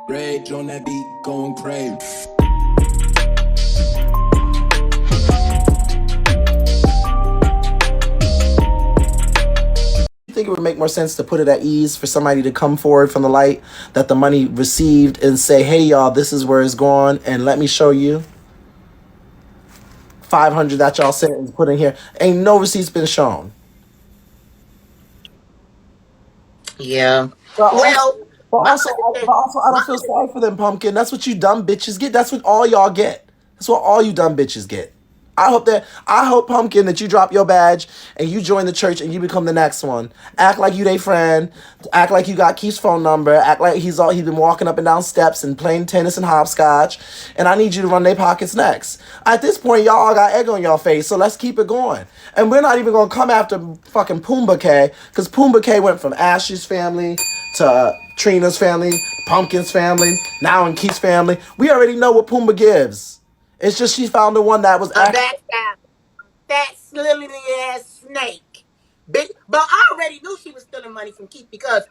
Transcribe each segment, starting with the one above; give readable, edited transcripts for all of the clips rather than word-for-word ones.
Rage on that beat, going crazy. You think it would make more sense to put it at ease for somebody to come forward from the light that the money received and say, hey, y'all, this is where it's going, and let me show you 500 that y'all sent and put in here. Ain't no receipts been shown. Yeah. But also, Well, but my also, but understanding, also, I don't feel sorry for them, Pumpkin. That's what you dumb bitches get. That's what all y'all get. That's what all you dumb bitches get. I hope, Pumpkin, that you drop your badge and you join the church and you become the next one. Act like you they friend. Act like you got Keith's phone number. Act like he's been walking up and down steps and playing tennis and hopscotch. And I need you to run their pockets next. At this point, y'all all got egg on y'all face, so let's keep it going. And we're not even gonna come after fucking Pumbaa K, because Pumbaa K went from Ashley's family to Trina's family, Pumpkin's family, now in Keith's family. We already know what Pumbaa gives. It's just she found the one that was a actually. backstab, that slimy ass snake. Bitch, but I already knew she was stealing money from Keith because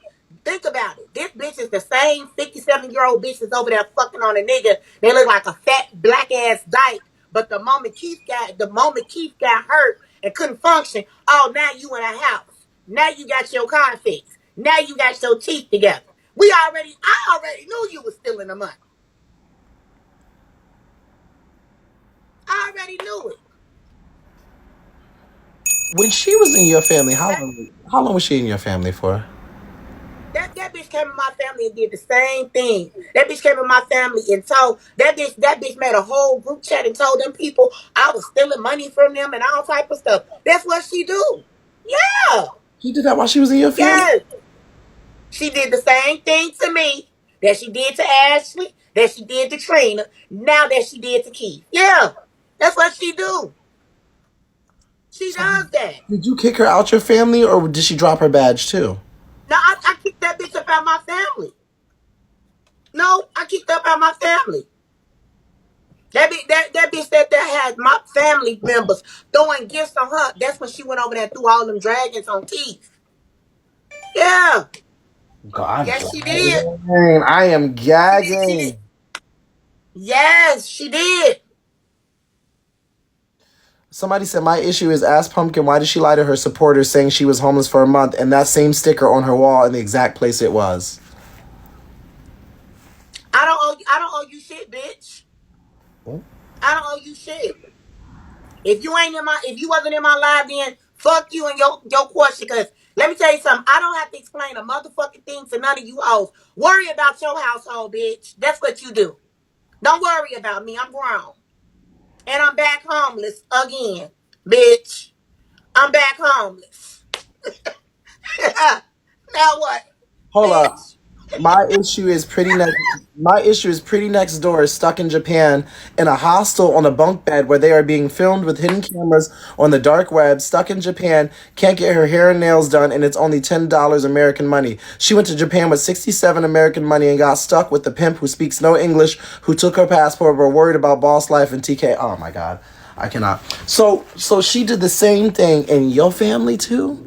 think about it. This bitch is the same 57-year-old bitch that's over there fucking on a nigga. They look like a fat black ass dyke. But the moment Keith got hurt and couldn't function, oh, now you in a house. Now you got your car fixed. Now you got your teeth together. I already knew you was stealing the money. I already knew it. When she was in your family, That how long was she in your family for? that bitch came in my family and did the same thing. That bitch came in my family and told that bitch made a whole group chat and told them people I was stealing money from them and all type of stuff. That's what she do. Yeah. She did that while she was in your family? Yes. She did the same thing to me that she did to Ashley, that she did to Trina, now that she did to Keith. Yeah. That's what she do. She So does that. did you kick her out your family or did she drop her badge too? Now I kicked that bitch up out my family. No, I kicked up out my family. That bitch that had my family members throwing gifts on her. That's when she went over there and threw all them dragons on Keith. Yeah. God Yes, she did. damn. I am She did. gagging. Yes, she did. Somebody said my issue is ask Pumpkin why did she lie to her supporters saying she was homeless for a month and that same sticker on her wall in the exact place it was. I don't owe you shit, bitch. I don't owe you shit. If you wasn't in my live, then fuck you and your question. Cause let me tell you something. I don't have to explain a motherfucking thing to none of you hoes. Worry about your household, bitch. That's what you do. Don't worry about me. I'm grown. And I'm back homeless again, bitch. I'm back homeless. Now what, Hold up. bitch? My issue is pretty next door, stuck in Japan in a hostel on a bunk bed where they are being filmed with hidden cameras on the dark web, stuck in Japan, can't get her hair and nails done, and it's only $10 American money. She went to Japan with 67 American money and got stuck with the pimp who speaks no English, who took her passport, but worried about boss life and TK. Oh my god. I cannot. So she did the same thing in your family too?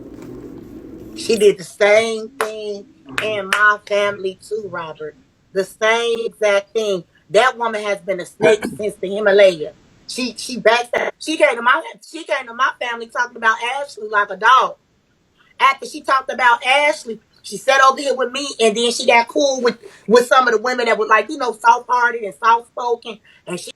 She did the same thing in my family too, Robert. The same exact thing. That woman has been a snake since the Himalaya. She backstabbed. She came to my family talking about Ashley like a dog. After she talked about Ashley, she sat over here with me, and then she got cool with some of the women that were like, soft hearted and soft spoken, and she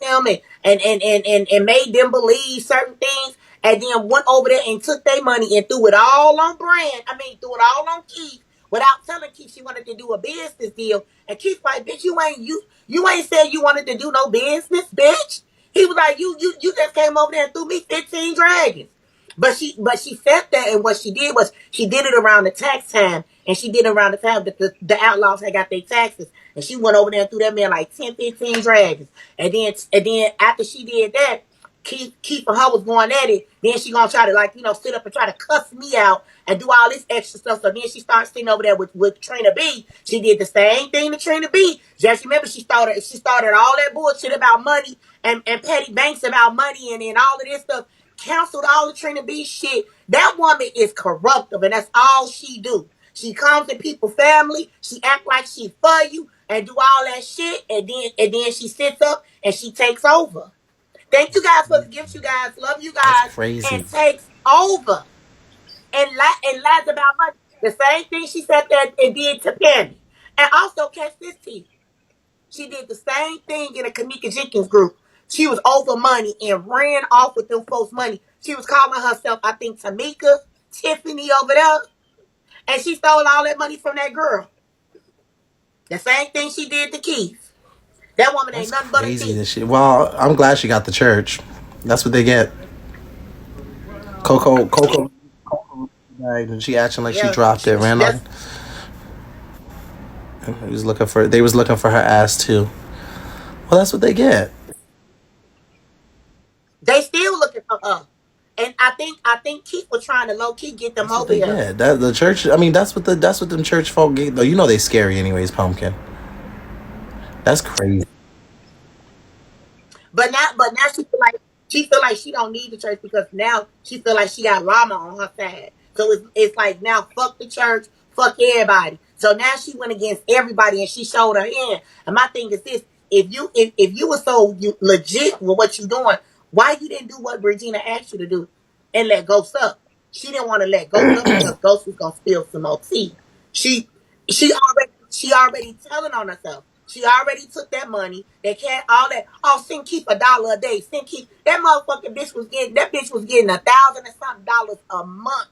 them and made them believe certain things, and then went over there and took their money and threw it all on Brand. I mean, threw it all on Keith without telling Keith she wanted to do a business deal. And Keith like, bitch, you ain't said you wanted to do no business, bitch. He was like, you just came over there and threw me 15 dragons. But she said that, and what she did was she did it around the tax time, and she did it around the time that the outlaws had got their taxes, and she went over there and threw that man like 10, 15 dragons, and then after she did that, Keith and her was going at it. Then she gonna try to sit up and try to cuss me out and do all this extra stuff. So then she started sitting over there with Trina B. She did the same thing to Trina B. Just remember she started all that bullshit about money and petty banks about money and all of this stuff. Canceled all the Trina B shit. That woman is corruptive, and that's all she do. She comes in people's family. She act like she for you and do all that shit, and then she sits up and she takes over. Thank you guys for the gifts, you guys. Love you That's guys. crazy. And takes over and lies about money. The same thing she said that it did to Penny. And also, catch this tea. She did the same thing in a Kamika Jenkins group. She was over money and ran off with them folks' money. She was calling herself, I think, Tamika, Tiffany over there. And she stole all that money from that girl. The same thing she did to Keith. That woman That's ain't nothing but a crazy. thief. This shit. Well, I'm glad she got the church. That's what they get. Coco died, and she acting like she Yeah, dropped it. Ran that's on. He was looking for. They was looking for her ass too. Well, that's what they get. they still looking for her. And I think Keith was trying to low key get them That's what over they here. get. That the church. I mean, that's what them church folk get. Though you know they scary anyways. Pumpkin. That's crazy. But now she feel like she don't need the church because now she feel like she got Rama on her side. So it's like now fuck the church, fuck everybody. So now she went against everybody and she showed her hand. And my thing is this: if you were so legit with what you doing, why you didn't do what Regina asked you to do and let Ghost up? She didn't want to let Ghost up because Ghost was gonna spill some more tea. She she already telling on herself. She already took that money. They can't all that. Oh, send Keith $1 a day. Send Keith. That bitch was getting $1,000 and something a month,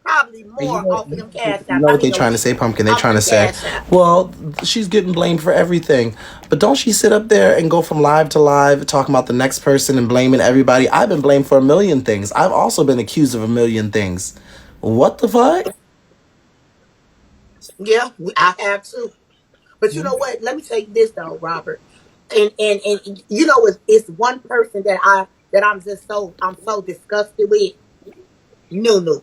probably And more off of them cash you apps. know I what they mean, a trying to week say, Pumpkin? They off trying them to say, cash apps. well, she's getting blamed for everything. But don't she sit up there and go from live to live talking about the next person and blaming everybody? I've been blamed for a million things. I've also been accused of a million things. What the fuck? Yeah, I have too. But you know what? Let me tell you this though, Robert. And you know it's one person that I'm so disgusted with. Nunu.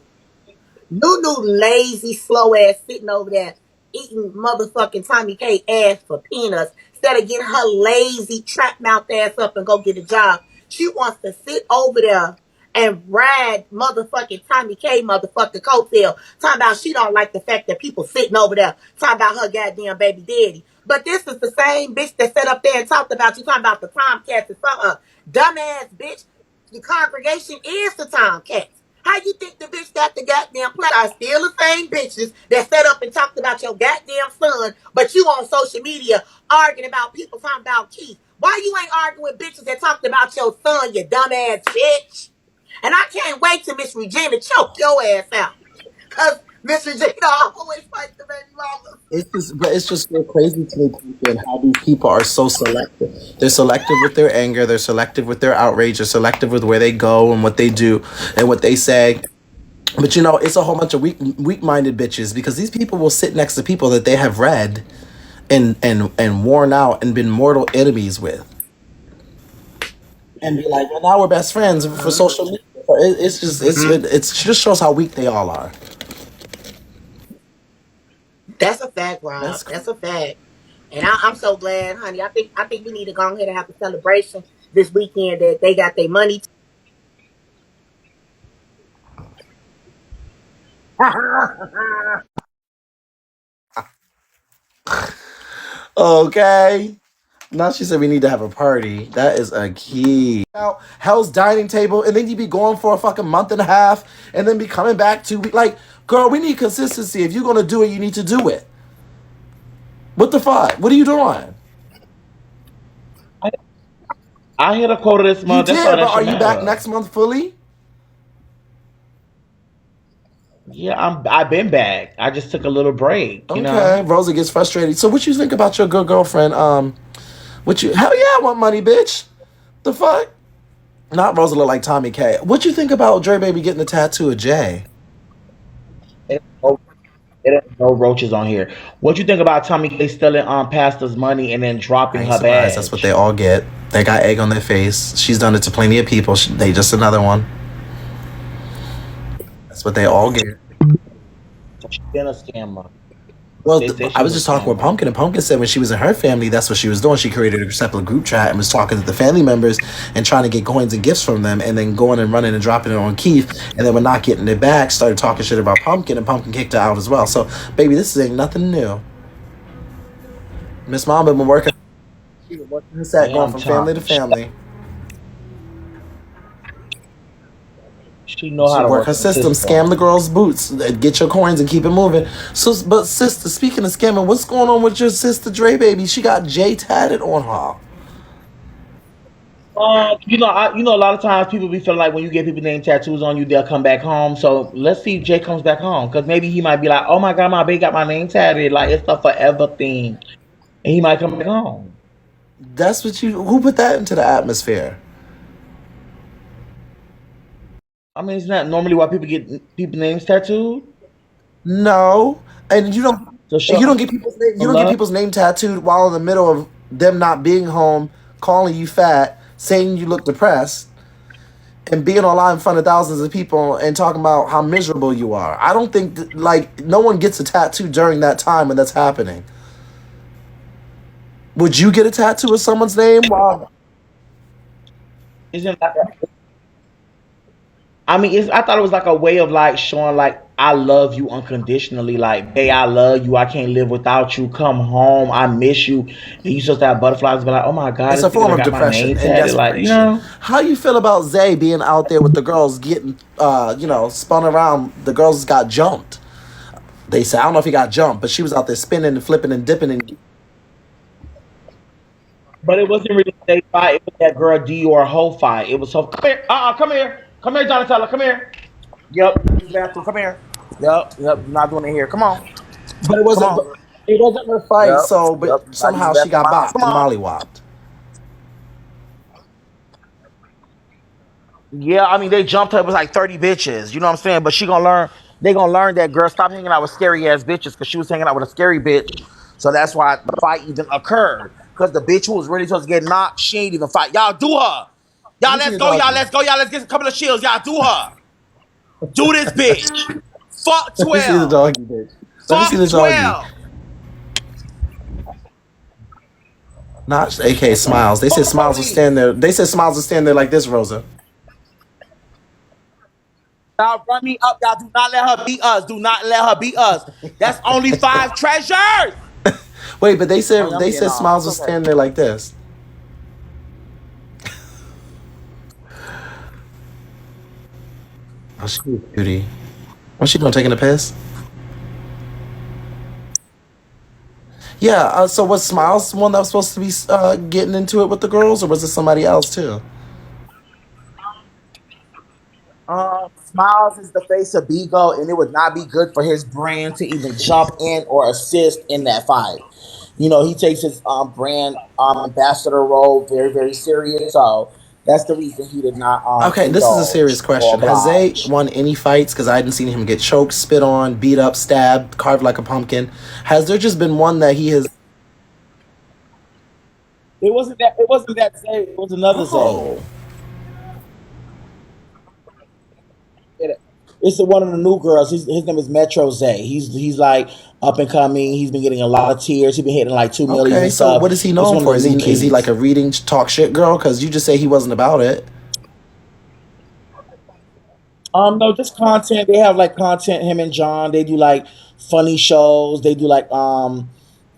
Nunu lazy, slow ass sitting over there eating motherfucking Tommy K ass for peanuts instead of getting her lazy trap mouth ass up and go get a job. She wants to sit over there and ride motherfucking Tommy K motherfucking coattail. Talking about she don't like the fact that people sitting over there talking about her goddamn baby daddy. But this is the same bitch that sat up there and talked about you talking about the Tomcats and some dumbass bitch. The congregation is the Tomcats. How you think the bitch got the goddamn play? Are still the same bitches that set up and talked about your goddamn son, but you on social media arguing about people talking about Keith. Why you ain't arguing with bitches that talked about your son, you dumbass bitch? And I can't wait till Miss Regina choke your ass out. Cause Miss Regina always fight the baby mama. It's just so crazy to me, Pumpkin, how these people are so selective. They're selective with their anger. They're selective with their outrage. They're selective with where they go and what they do and what they say. But you know, it's a whole bunch of weak-minded bitches because these people will sit next to people that they have read and worn out and been mortal enemies with, and be like, well, now we're best friends for social media. It's just it just shows how weak they all are. That's a fact, Rob. That's That's a fact. And I'm so glad, honey. I think we need to go ahead and have a celebration this weekend that they got their money. okay. Now she said we need to have a party. That is a key. Now, Hell's dining table, and then you be going for a fucking month and a half, and then be coming back 2 weeks. Like, girl, we need consistency. If you're gonna do it, you need to do it. What the fuck? What are you doing? I, I hit a quota this You month. That's all did, that but are should you back matter. next month fully? Yeah, I've been back. I just took a little break, you Okay. know. Rosa gets frustrated. So what you think about your good girlfriend? What you hell yeah, I want money, bitch. The fuck? Not Rosa look like Tommy K. What you think about Dre Baby getting a tattoo of Jay? It, no, it ain't no roaches on here. What you think about Tommy K stealing Pastor's money and then I dropping ain't her surprised. That's what they badge? all get. They got egg on their face. She's done it to plenty of people. They just another one. That's what they all get. So she been a scammer. Well, They say I she was was a just talking with scammer. Pumpkin, and Pumpkin said when she was in her family, that's what she was doing. She created a separate group chat and was talking to the family members and trying to get coins and gifts from them, and then going and running and dropping it on Keith, and then when not getting it back, started talking shit about Pumpkin, and Pumpkin kicked her out as well. So, baby, this ain't nothing new. Miss Mama been working. She been working her set, going Damn, from family to Tommy. family. She know how She to work work her the system, scam the system. girls' boots, get your coins, and keep it moving. So, but sister, speaking of scamming, what's going on with your sister Dre, baby? She got J tatted on her. A lot of times people be feeling like when you get people name tattoos on you, they'll come back home. So let's see if Jay comes back home, because maybe he might be like, "Oh my God, my baby got my name tatted, like it's a forever thing," and he might come back home. That's what you. Who put that into the atmosphere? I mean, it's not normally why people get people names tattooed. No, and you don't. So And show you don't get people's name. You some don't get love. people's name tattooed while in the middle of them not being home, calling you fat, saying you look depressed, and being online in front of thousands of people and talking about how miserable you are. I don't think like no one gets a tattoo during that time when that's happening. Would you get a tattoo of someone's name? Wow. Isn't like I mean, I thought it was like a way of like showing like I love you unconditionally. Like, hey, I love you. I can't live without you. Come home. I miss you. And you supposed to have butterflies, be like, oh my God, It's this a nigga form done of got my name depression and tatted. Like, desperation. How you feel about Zay being out there with the girls getting, spun around? The girls got jumped. They say I don't know if he got jumped, but she was out there spinning and flipping and dipping and. But it wasn't really a fight. It was that girl Dior whole fight. It was so come here. Come here. Come here, Donatella. Come here. Yep. Use the bathroom. Come here. Yep. Yep. You're not doing it here. Come on. But it Come wasn't. on. It wasn't her fight. Yep. So, but Yep. Not use the somehow she bathroom in got my house. bopped Come and on. mollywopped. Yeah, I mean they jumped her. It was like 30 bitches. You know what I'm saying? But she gonna learn. They gonna learn that girl stop hanging out with scary ass bitches because she was hanging out with a scary bitch. So that's why the fight even occurred. Because the bitch who was really supposed to get knocked, she ain't even fight. Y'all do her. Let Y'all me see let's the go. Y'all doggy. let's go. Y'all let's get a couple of shields. Y'all do her. Do this bitch. Fuck Let me see the 12. doggy, bitch. Let me see Fuck the doggy. 12. Not AK Smiles. They Call said the Smiles was standing police. there. They said Smiles was standing there like this, Rosa. Y'all run me up. Y'all do not let her beat us. Do not let her beat us. That's only 5 treasures. Wait, but they Oh, said yeah, I'm they getting said off. Smiles It's was okay. standing there like this. Oh, she was cutie. What's she doing? Taking a piss? Yeah. So was Smiles the one that was supposed to be getting into it with the girls, or was it somebody else too? Smiles is the face of BIGO, and it would not be good for his brand to even jump in or assist in that fight. You know, he takes his brand ambassador role very, very serious. So that's the reason he did not Okay, this is a serious indulge or question. Has Zay oblige. won any fights? Because I hadn't seen him get choked, spit on, beat up, stabbed, carved like a pumpkin. Has there just been one that he has? It wasn't that. It wasn't that Zay. It was another Zay. Oh, It's one of the new girls. His name is Metro Zay. He's like up and coming. He's been getting a lot of tears. He's been hitting like 2 millies okay. and So what stuff. is he It's known one of for? the new Is he like kids. a reading talk shit girl? Because you just say he wasn't about it. No, just content. They have like content. Him and John. They do like funny shows. They do like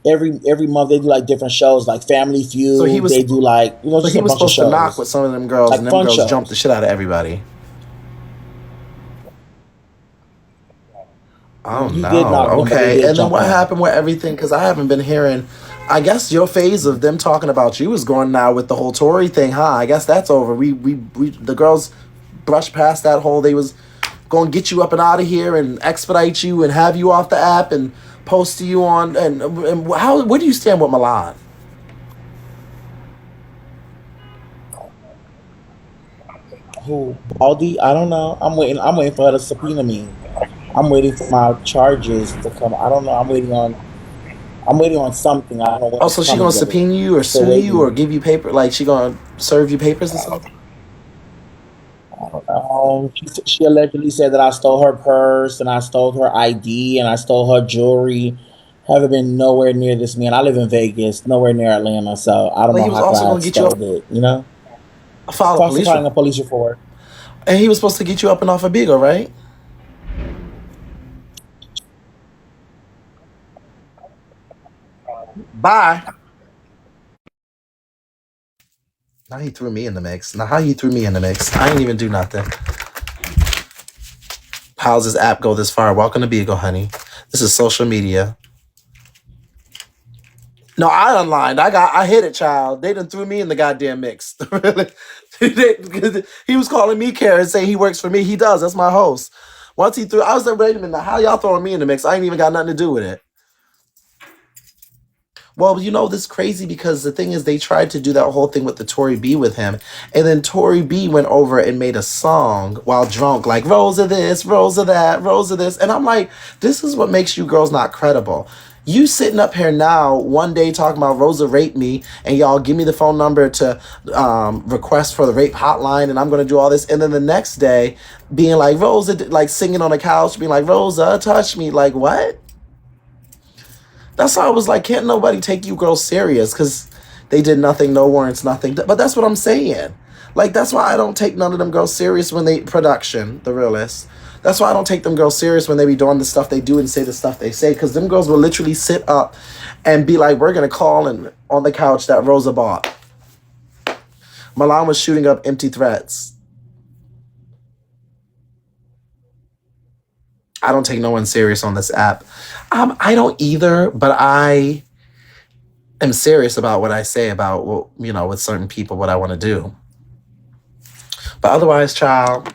every month they do like different shows like Family So he Feud. was They do like so just he a was bunch of supposed to knock with shows some of them girls, and like them fun girls jumped the shows. shit out of everybody. Oh He did no. knock them, but they Okay. did And then jump what him. happened with everything? Because I haven't been hearing. I guess your phase of them talking about you is going now with the whole Tory thing, huh? I guess that's over. We the girls brushed past that whole. They was going to get you up and out of here and expedite you and have you off the app and post to you on and how where do you stand with Milan? Who Baldy? I don't know. I'm waiting. I'm waiting for her to subpoena me. I'm waiting for my charges to come. I don't know. I'm waiting on. I'm waiting on something. I don't know when Oh, it's so she gonna coming, but subpoena you or I'm still sue you or waiting. give you paper? Like she gonna serve you papers or something? She allegedly said that I stole her purse and I stole her ID and I stole her jewelry, Haven't been nowhere near this man. I live in Vegas, nowhere near Atlanta, so I don't Like know he was how could also I gonna have get you up, stole it, you know? file a Falsely police filing a report. police report. And he was supposed to get you up and off of BIGO, right? Bye. Now he threw me in the mix. Now how he threw me in the mix? I ain't even do nothing. How's this app go this far? Welcome to BIGO, honey. This is social media. No, I unlined. I hit it, child. They done threw me in the goddamn mix. Really? He was calling me Karen, saying he works for me. He does. That's my host. Once he threw, I was like, wait a minute, how y'all throwing me in the mix? I ain't even got nothing to do with it. Well, you know, this is crazy because the thing is they tried to do that whole thing with the Tory B with him. And then Tory B went over and made a song while drunk, like Rosa this, Rosa that, Rosa this. And I'm like, this is what makes you girls not credible. You sitting up here now one day talking about Rosa raped me and y'all give me the phone number to request for the rape hotline and I'm going to do all this. And then the next day being like Rosa, like singing on the couch, being like, Rosa, touch me. Like, what? That's why I was like, can't nobody take you girls serious because they did nothing, no warrants, nothing. But that's what I'm saying. Like, that's why I don't take none of them girls serious when they production, the realists. That's why I don't take them girls serious when they be doing the stuff they do and say the stuff they say. Because them girls will literally sit up and be like, we're going to call and on the couch that Rosa bought. Milan was shooting up empty threats. I don't take no one serious on this app. I don't either, but I am serious about what I say about, well, you know, with certain people, what I want to do. But otherwise, child,